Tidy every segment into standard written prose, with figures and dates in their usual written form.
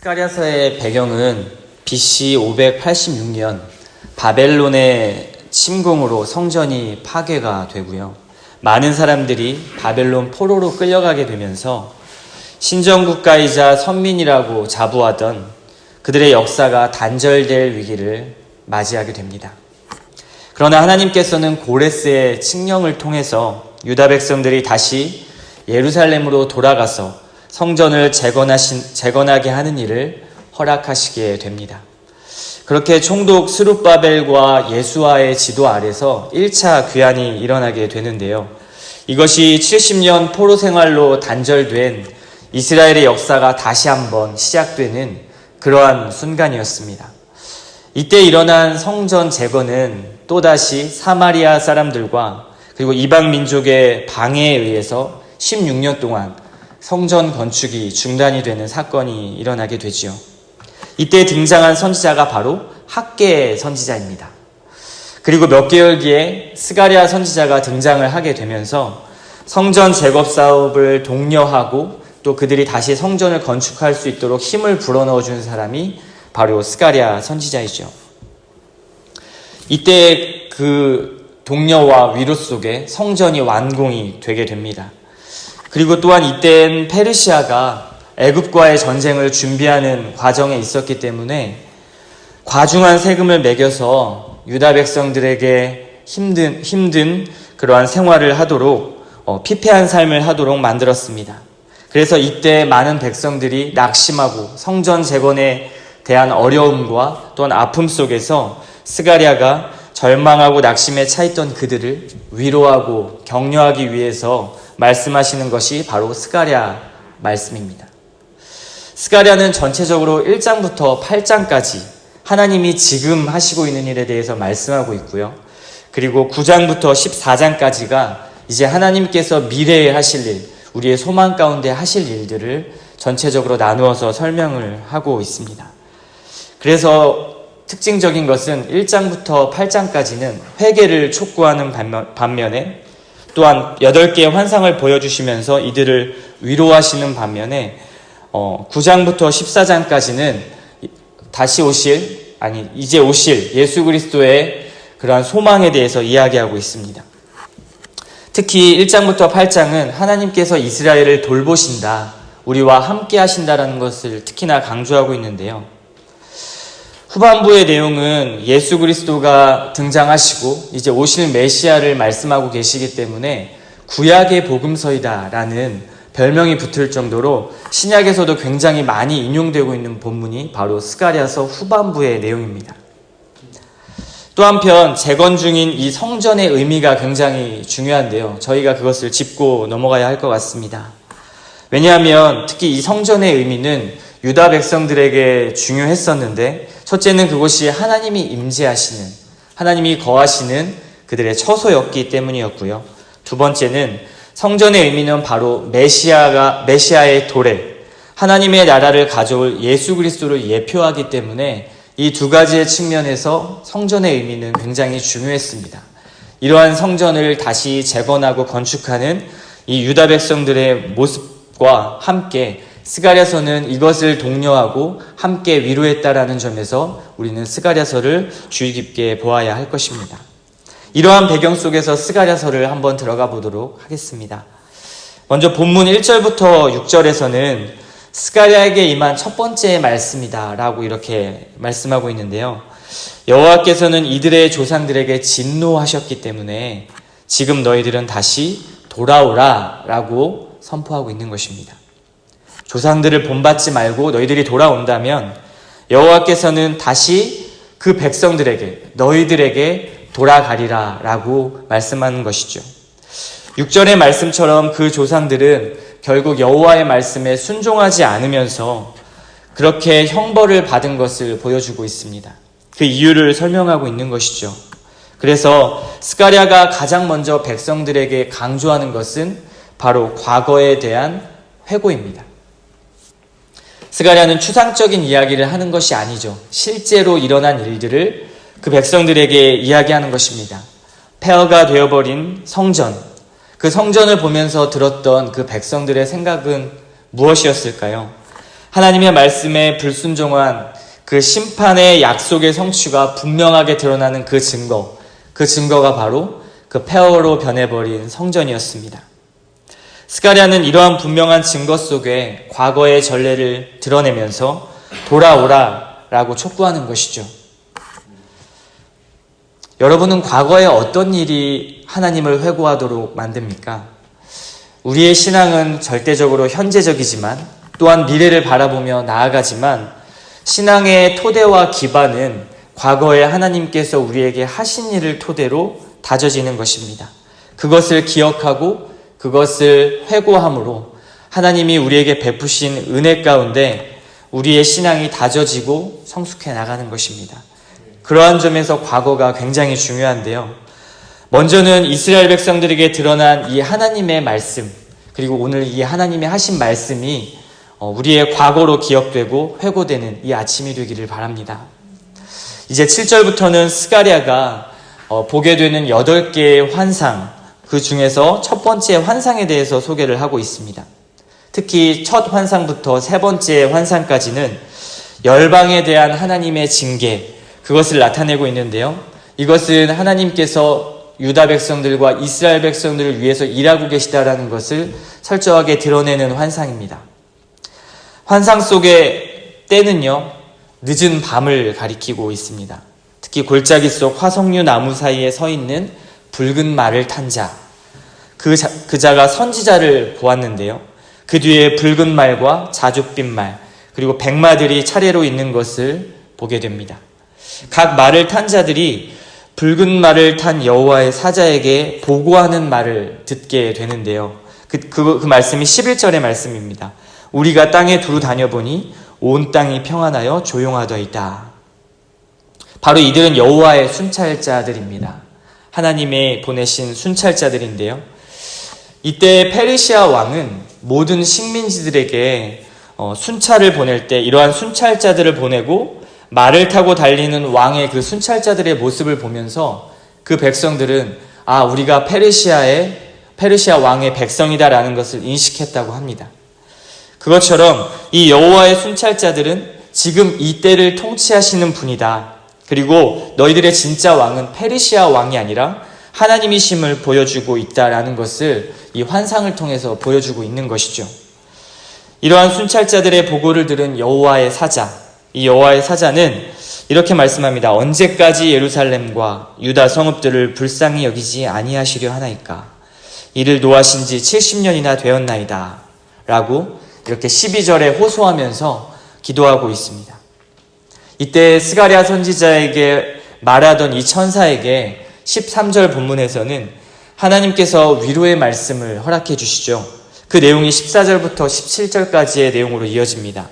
스가랴서의 배경은 BC 586년 바벨론의 침공으로 성전이 파괴가 되고요. 많은 사람들이 바벨론 포로로 끌려가게 되면서 신정국가이자 선민이라고 자부하던 그들의 역사가 단절될 위기를 맞이하게 됩니다. 그러나 하나님께서는 고레스의 칙령을 통해서 유다 백성들이 다시 예루살렘으로 돌아가서 성전을 재건하게 하는 일을 허락하시게 됩니다. 그렇게 총독 스룹바벨과 예수아의 지도 아래서 1차 귀환이 일어나게 되는데요. 이것이 70년 포로 생활로 단절된 이스라엘의 역사가 다시 한번 시작되는 그러한 순간이었습니다. 이때 일어난 성전 재건은 또다시 사마리아 사람들과 그리고 이방 민족의 방해에 의해서 16년 동안 성전 건축이 중단이 되는 사건이 일어나게 되지요. 이때 등장한 선지자가 바로 학개 선지자입니다. 그리고 몇 개월 뒤에 스가랴 선지자가 등장을 하게 되면서 성전 재건 사업을 독려하고 또 그들이 다시 성전을 건축할 수 있도록 힘을 불어넣어 준 사람이 바로 스가랴 선지자이죠. 이때 그 독려와 위로 속에 성전이 완공이 되게 됩니다. 그리고 또한 이때는 페르시아가 애굽과의 전쟁을 준비하는 과정에 있었기 때문에 과중한 세금을 매겨서 유다 백성들에게 힘든 그러한 생활을 하도록 피폐한 삶을 하도록 만들었습니다. 그래서 이때 많은 백성들이 낙심하고 성전 재건에 대한 어려움과 또한 아픔 속에서 스가랴가 절망하고 낙심에 차있던 그들을 위로하고 격려하기 위해서 말씀하시는 것이 바로 스가랴 말씀입니다. 스가랴는 전체적으로 1장부터 8장까지 하나님이 지금 하시고 있는 일에 대해서 말씀하고 있고요. 그리고 9장부터 14장까지가 이제 하나님께서 미래에 하실 일, 우리의 소망 가운데 하실 일들을 전체적으로 나누어서 설명을 하고 있습니다. 그래서 특징적인 것은 1장부터 8장까지는 회개를 촉구하는 반면에 또한 8개의 환상을 보여주시면서 이들을 위로하시는 반면에 9장부터 14장까지는 이제 오실 예수 그리스도의 그러한 소망에 대해서 이야기하고 있습니다. 특히 1장부터 8장은 하나님께서 이스라엘을 돌보신다, 우리와 함께 하신다라는 것을 특히나 강조하고 있는데요. 후반부의 내용은 예수 그리스도가 등장하시고 이제 오실 메시아를 말씀하고 계시기 때문에 구약의 복음서이다라는 별명이 붙을 정도로 신약에서도 굉장히 많이 인용되고 있는 본문이 바로 스가랴서 후반부의 내용입니다. 또 한편 재건 중인 이 성전의 의미가 굉장히 중요한데요. 저희가 그것을 짚고 넘어가야 할 것 같습니다. 왜냐하면 특히 이 성전의 의미는 유다 백성들에게 중요했었는데, 첫째는 그곳이 하나님이 임재하시는, 하나님이 거하시는 그들의 처소였기 때문이었고요. 두 번째는 성전의 의미는 바로 메시아의 도래, 하나님의 나라를 가져올 예수 그리스도를 예표하기 때문에 이 두 가지의 측면에서 성전의 의미는 굉장히 중요했습니다. 이러한 성전을 다시 재건하고 건축하는 이 유다 백성들의 모습과 함께 스가랴서는 이것을 독려하고 함께 위로했다라는 점에서 우리는 스가랴서를 주의 깊게 보아야 할 것입니다. 이러한 배경 속에서 스가랴서를 한번 들어가 보도록 하겠습니다. 먼저 본문 1절부터 6절에서는 스가랴에게 임한 첫 번째 말씀이다 라고 이렇게 말씀하고 있는데요. 여호와께서는 이들의 조상들에게 진노하셨기 때문에 지금 너희들은 다시 돌아오라 라고 선포하고 있는 것입니다. 조상들을 본받지 말고 너희들이 돌아온다면 여호와께서는 다시 그 백성들에게, 너희들에게 돌아가리라 라고 말씀하는 것이죠. 6절의 말씀처럼 그 조상들은 결국 여호와의 말씀에 순종하지 않으면서 그렇게 형벌을 받은 것을 보여주고 있습니다. 그 이유를 설명하고 있는 것이죠. 그래서 스가랴가 가장 먼저 백성들에게 강조하는 것은 바로 과거에 대한 회고입니다. 스가랴는 추상적인 이야기를 하는 것이 아니죠. 실제로 일어난 일들을 그 백성들에게 이야기하는 것입니다. 폐허가 되어버린 성전, 그 성전을 보면서 들었던 그 백성들의 생각은 무엇이었을까요? 하나님의 말씀에 불순종한 그 심판의 약속의 성취가 분명하게 드러나는 그 증거가 바로 그 폐허로 변해버린 성전이었습니다. 스가랴는 이러한 분명한 증거 속에 과거의 전례를 드러내면서 돌아오라라고 촉구하는 것이죠. 여러분은 과거에 어떤 일이 하나님을 회고하도록 만듭니까? 우리의 신앙은 절대적으로 현재적이지만 또한 미래를 바라보며 나아가지만 신앙의 토대와 기반은 과거에 하나님께서 우리에게 하신 일을 토대로 다져지는 것입니다. 그것을 기억하고 그것을 회고함으로 하나님이 우리에게 베푸신 은혜 가운데 우리의 신앙이 다져지고 성숙해 나가는 것입니다. 그러한 점에서 과거가 굉장히 중요한데요. 먼저는 이스라엘 백성들에게 드러난 이 하나님의 말씀, 그리고 오늘 이 하나님의 하신 말씀이 우리의 과거로 기억되고 회고되는 이 아침이 되기를 바랍니다. 이제 7절부터는 스가랴가 보게 되는 8개의 환상, 그 중에서 첫 번째 환상에 대해서 소개를 하고 있습니다. 특히 첫 환상부터 세 번째 환상까지는 열방에 대한 하나님의 징계, 그것을 나타내고 있는데요. 이것은 하나님께서 유다 백성들과 이스라엘 백성들을 위해서 일하고 계시다라는 것을 철저하게 드러내는 환상입니다. 환상 속의 때는요, 늦은 밤을 가리키고 있습니다. 특히 골짜기 속 화석류 나무 사이에 서 있는 붉은 말을 탄 자, 그 자가 선지자를 보았는데요. 그 뒤에 붉은 말과 자줏빛 말, 그리고 백마들이 차례로 있는 것을 보게 됩니다. 각 말을 탄 자들이 붉은 말을 탄 여호와의 사자에게 보고하는 말을 듣게 되는데요. 그 말씀이 11절의 말씀입니다. 우리가 땅에 두루 다녀보니 온 땅이 평안하여 조용하더이다. 바로 이들은 여호와의 순찰자들입니다. 하나님의 보내신 순찰자들인데요. 이때 페르시아 왕은 모든 식민지들에게 순찰을 보낼 때 이러한 순찰자들을 보내고 말을 타고 달리는 왕의 그 순찰자들의 모습을 보면서 그 백성들은 우리가 페르시아 왕의 백성이다라는 것을 인식했다고 합니다. 그것처럼 이 여호와의 순찰자들은 지금 이 때를 통치하시는 분이다. 그리고 너희들의 진짜 왕은 페르시아 왕이 아니라 하나님이심을 보여주고 있다라는 것을 이 환상을 통해서 보여주고 있는 것이죠. 이러한 순찰자들의 보고를 들은 여호와의 사자, 이 여호와의 사자는 이렇게 말씀합니다. 언제까지 예루살렘과 유다 성읍들을 불쌍히 여기지 아니하시려 하나이까? 이를 노하신 지 70년이나 되었나이다. 라고 이렇게 12절에 호소하면서 기도하고 있습니다. 이때 스가랴 선지자에게 말하던 이 천사에게 13절 본문에서는 하나님께서 위로의 말씀을 허락해 주시죠. 그 내용이 14절부터 17절까지의 내용으로 이어집니다.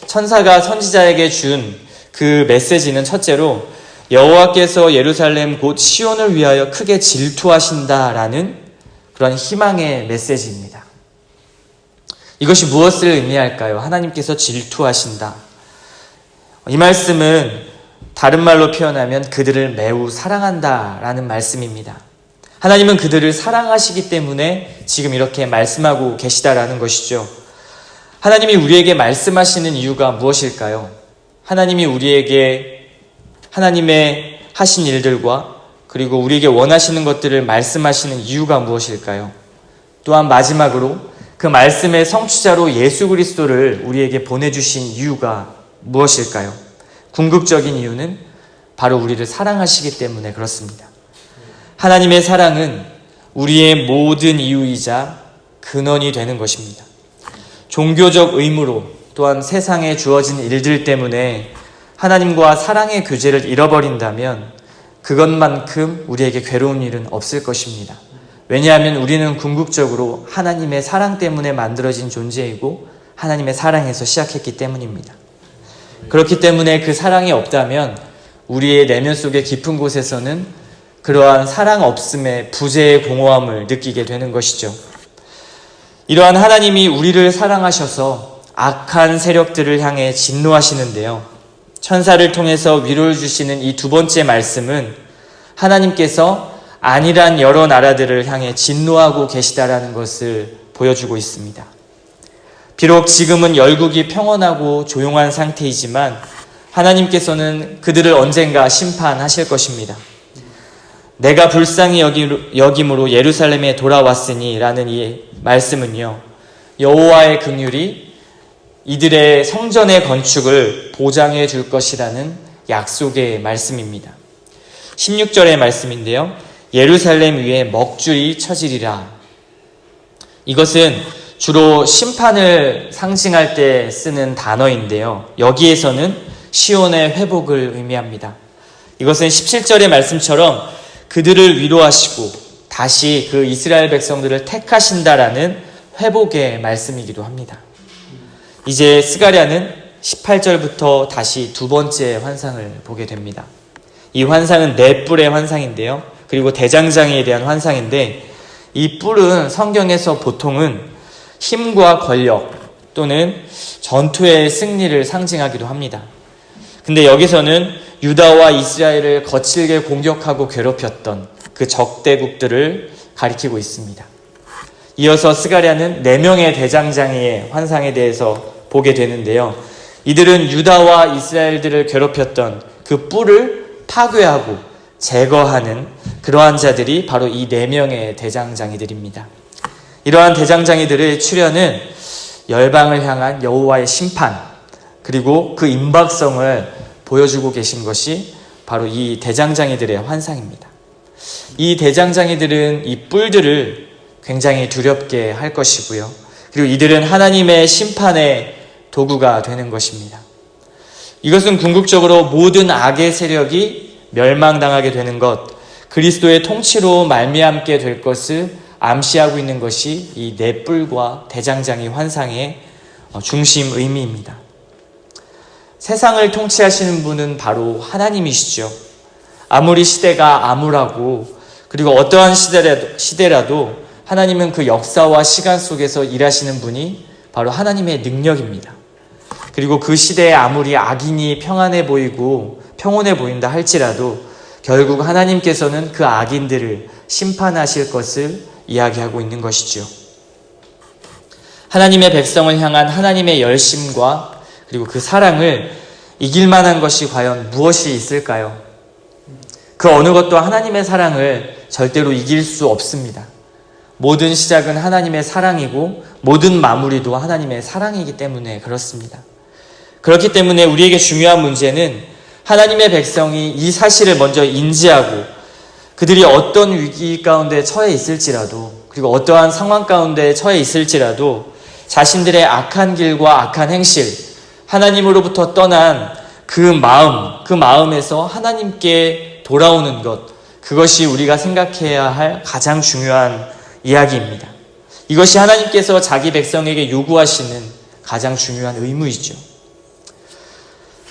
천사가 선지자에게 준 그 메시지는 첫째로 여호와께서 예루살렘 곧 시온을 위하여 크게 질투하신다라는 그런 희망의 메시지입니다. 이것이 무엇을 의미할까요? 하나님께서 질투하신다. 이 말씀은 다른 말로 표현하면 그들을 매우 사랑한다라는 말씀입니다. 하나님은 그들을 사랑하시기 때문에 지금 이렇게 말씀하고 계시다라는 것이죠. 하나님이 우리에게 말씀하시는 이유가 무엇일까요? 하나님이 우리에게 하나님의 하신 일들과 그리고 우리에게 원하시는 것들을 말씀하시는 이유가 무엇일까요? 또한 마지막으로 그 말씀의 성취자로 예수 그리스도를 우리에게 보내주신 이유가 무엇일까요? 궁극적인 이유는 바로 우리를 사랑하시기 때문에 그렇습니다. 하나님의 사랑은 우리의 모든 이유이자 근원이 되는 것입니다. 종교적 의무로 또한 세상에 주어진 일들 때문에 하나님과 사랑의 교제를 잃어버린다면 그것만큼 우리에게 괴로운 일은 없을 것입니다. 왜냐하면 우리는 궁극적으로 하나님의 사랑 때문에 만들어진 존재이고 하나님의 사랑에서 시작했기 때문입니다. 그렇기 때문에 그 사랑이 없다면 우리의 내면 속의 깊은 곳에서는 그러한 사랑 없음의 부재의 공허함을 느끼게 되는 것이죠. 이러한 하나님이 우리를 사랑하셔서 악한 세력들을 향해 진노하시는데요. 천사를 통해서 위로를 주시는 이 두 번째 말씀은 하나님께서 안일한 여러 나라들을 향해 진노하고 계시다라는 것을 보여주고 있습니다. 비록 지금은 열국이 평온하고 조용한 상태이지만 하나님께서는 그들을 언젠가 심판하실 것입니다. 내가 불쌍히 여김으로 예루살렘에 돌아왔으니 라는 이 말씀은요, 여호와의 긍휼이 이들의 성전의 건축을 보장해 줄 것이라는 약속의 말씀입니다. 16절의 말씀인데요, 예루살렘 위에 먹줄이 쳐지리라. 이것은 주로 심판을 상징할 때 쓰는 단어인데요, 여기에서는 시온의 회복을 의미합니다. 이것은 17절의 말씀처럼 그들을 위로하시고 다시 그 이스라엘 백성들을 택하신다라는 회복의 말씀이기도 합니다. 이제 스가랴는 18절부터 다시 두 번째 환상을 보게 됩니다. 이 환상은 네 뿔의 환상인데요, 그리고 대장장이에 대한 환상인데, 이 뿔은 성경에서 보통은 힘과 권력 또는 전투의 승리를 상징하기도 합니다. 근데 여기서는 유다와 이스라엘을 거칠게 공격하고 괴롭혔던 그 적대국들을 가리키고 있습니다. 이어서 스가랴는 4명의 대장장이의 환상에 대해서 보게 되는데요, 이들은 유다와 이스라엘들을 괴롭혔던 그 뿔을 파괴하고 제거하는 그러한 자들이 바로 이 4명의 대장장이들입니다. 이러한 대장장이들의 출현은 열방을 향한 여호와의 심판, 그리고 그 임박성을 보여주고 계신 것이 바로 이 대장장이들의 환상입니다. 이 대장장이들은 이 뿔들을 굉장히 두렵게 할 것이고요, 그리고 이들은 하나님의 심판의 도구가 되는 것입니다. 이것은 궁극적으로 모든 악의 세력이 멸망당하게 되는 것, 그리스도의 통치로 말미암게 될 것을 암시하고 있는 것이 이 네 뿔과 대장장이 환상의 중심 의미입니다. 세상을 통치하시는 분은 바로 하나님이시죠. 아무리 시대가 암울하고 그리고 어떠한 시대라도 하나님은 그 역사와 시간 속에서 일하시는 분이 바로 하나님의 능력입니다. 그리고 그 시대에 아무리 악인이 평안해 보이고 평온해 보인다 할지라도 결국 하나님께서는 그 악인들을 심판하실 것을 이야기하고 있는 것이죠. 하나님의 백성을 향한 하나님의 열심과 그리고 그 사랑을 이길 만한 것이 과연 무엇이 있을까요? 그 어느 것도 하나님의 사랑을 절대로 이길 수 없습니다. 모든 시작은 하나님의 사랑이고 모든 마무리도 하나님의 사랑이기 때문에 그렇습니다. 그렇기 때문에 우리에게 중요한 문제는 하나님의 백성이 이 사실을 먼저 인지하고 그들이 어떤 위기 가운데 처해 있을지라도, 그리고 어떠한 상황 가운데 처해 있을지라도 자신들의 악한 길과 악한 행실, 하나님으로부터 떠난 그 마음에서 하나님께 돌아오는 것, 그것이 우리가 생각해야 할 가장 중요한 이야기입니다. 이것이 하나님께서 자기 백성에게 요구하시는 가장 중요한 의무이죠.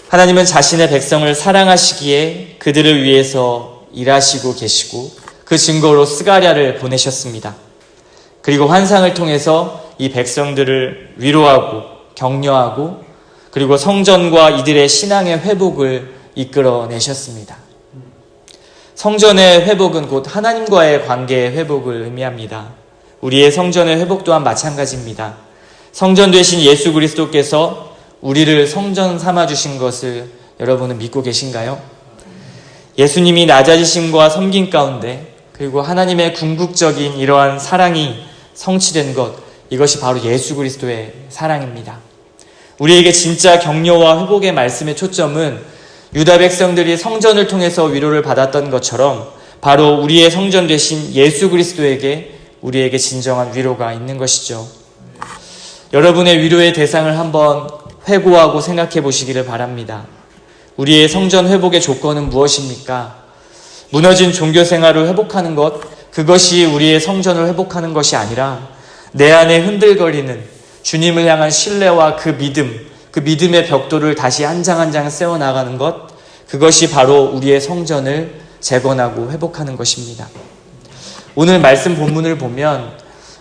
하나님은 자신의 백성을 사랑하시기에 그들을 위해서 일하시고 계시고 그 증거로 스가랴를 보내셨습니다. 그리고 환상을 통해서 이 백성들을 위로하고 격려하고 그리고 성전과 이들의 신앙의 회복을 이끌어내셨습니다. 성전의 회복은 곧 하나님과의 관계의 회복을 의미합니다. 우리의 성전의 회복 또한 마찬가지입니다. 성전 되신 예수 그리스도께서 우리를 성전 삼아주신 것을 여러분은 믿고 계신가요? 예수님이 낮아지심과 섬김 가운데 그리고 하나님의 궁극적인 이러한 사랑이 성취된 것, 이것이 바로 예수 그리스도의 사랑입니다. 우리에게 진짜 격려와 회복의 말씀의 초점은 유다 백성들이 성전을 통해서 위로를 받았던 것처럼 바로 우리의 성전 되신 예수 그리스도에게 우리에게 진정한 위로가 있는 것이죠. 여러분의 위로의 대상을 한번 회고하고 생각해 보시기를 바랍니다. 우리의 성전 회복의 조건은 무엇입니까? 무너진 종교 생활을 회복하는 것, 그것이 우리의 성전을 회복하는 것이 아니라 내 안에 흔들거리는 주님을 향한 신뢰와 그 믿음의 벽돌을 다시 한 장 한 장 세워나가는 것, 그것이 바로 우리의 성전을 재건하고 회복하는 것입니다. 오늘 말씀 본문을 보면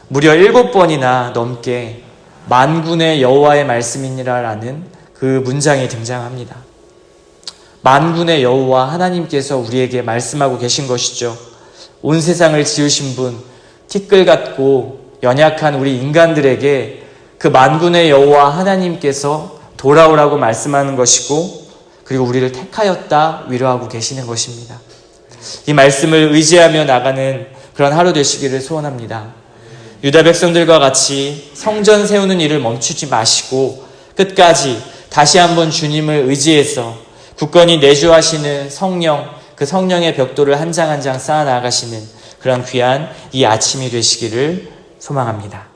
무려 7번이나 넘게 만군의 여호와의 말씀이니라라는 그 문장이 등장합니다. 만군의 여호와 하나님께서 우리에게 말씀하고 계신 것이죠. 온 세상을 지으신 분, 티끌 같고 연약한 우리 인간들에게 그 만군의 여호와 하나님께서 돌아오라고 말씀하는 것이고, 그리고 우리를 택하였다 위로하고 계시는 것입니다. 이 말씀을 의지하며 나가는 그런 하루 되시기를 소원합니다. 유다 백성들과 같이 성전 세우는 일을 멈추지 마시고 끝까지 다시 한번 주님을 의지해서 굳건히 내주하시는 성령, 그 성령의 벽돌을 한 장 한 장 쌓아 나가시는 그런 귀한 이 아침이 되시기를 소망합니다.